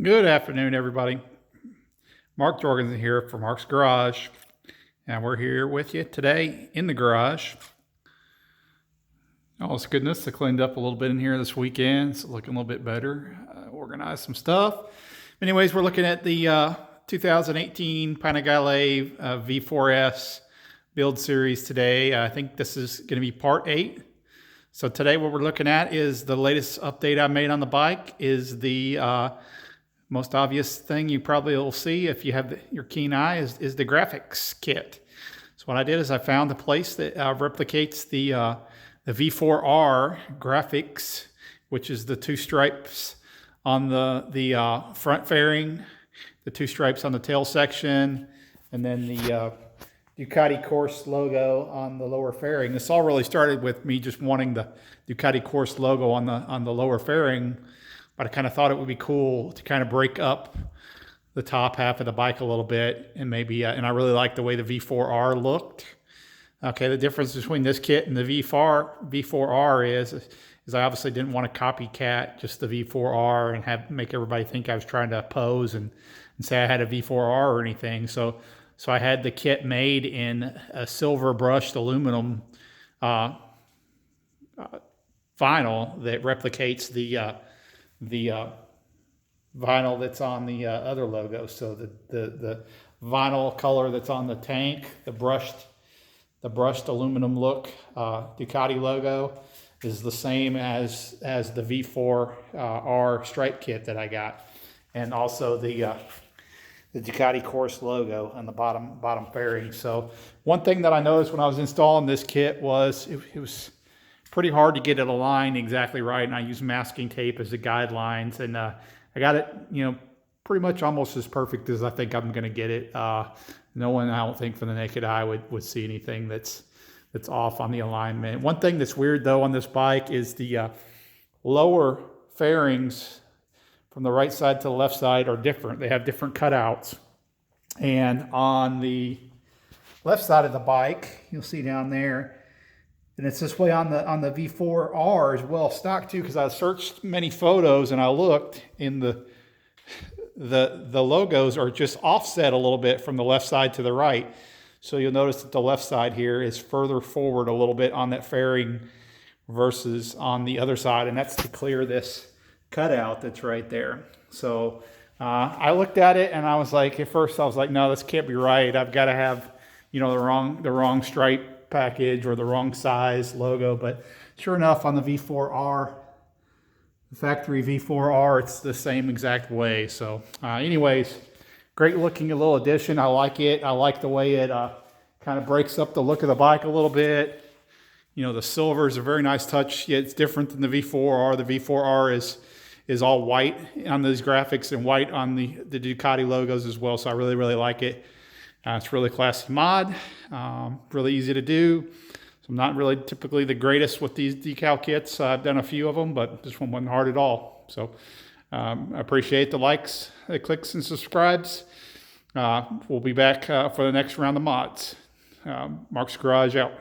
Good afternoon, everybody. Mark Jorgensen here for Mark's Garage, and we're here with you today in the garage. All this goodness, I cleaned up a little bit in here this weekend. It's looking a little bit better. Organized some stuff. Anyways, we're looking at the 2018 Panigale V4s build series today. I think this is going to be part 8. So today what we're looking at is the latest update I made on the bike is the most obvious thing you probably will see if you have your keen eye is the graphics kit. So what I did is I found a place that replicates the V4R graphics, which is the 2 stripes on the front fairing, the 2 stripes on the tail section, and then the Ducati Course logo on the lower fairing. This all really started with me just wanting the Ducati Course logo on the lower fairing, but I kind of thought it would be cool to kind of break up the top half of the bike a little bit, and maybe and I really like the way the V4R looked. Okay, the difference between this kit and the V4R is I obviously didn't want to copycat just the V4R and make everybody think I was trying to pose and say I had a V4R or anything. So I had the kit made in a silver brushed aluminum vinyl that replicates the vinyl that's on the other logo. So the vinyl color that's on the tank, the brushed aluminum look Ducati logo is the same as the V4R stripe kit that I got, and also the Ducati Course logo on the bottom fairing. So one thing that I noticed when I was installing this kit was it was pretty hard to get it aligned exactly right, and I used masking tape as the guidelines, and I got it, pretty much almost as perfect as I think I'm going to get it. No one, I don't think, from the naked eye would see anything that's off on the alignment. One thing that's weird though on this bike is the lower fairings from the right side to the left side are different. They have different cutouts, and on the left side of the bike, you'll see down there. And it's this way on the V4R as well, stock too, because I searched many photos and I looked in the logos are just offset a little bit from the left side to the right. So you'll notice that the left side here is further forward a little bit on that fairing versus on the other side, and that's to clear this cutout that's right there. So I looked at it and I was like, at first I was like, no, this can't be right. I've got to have, the wrong stripe package or the wrong size logo. But sure enough, on the V4R, the factory V4R, it's the same exact way. So anyways, great looking little addition. I like it. I like the way it kind of breaks up the look of the bike a little bit. The silver is a very nice touch. Yeah, it's different than the V4R. The V4R is all white on these graphics and white on the Ducati logos as well. So I really, really like it. It's really classy mod, really easy to do. So I'm not really typically the greatest with these decal kits. I've done a few of them, but this one wasn't hard at all. So I appreciate the likes, the clicks, and subscribes. We'll be back for the next round of mods. Mark's Garage out.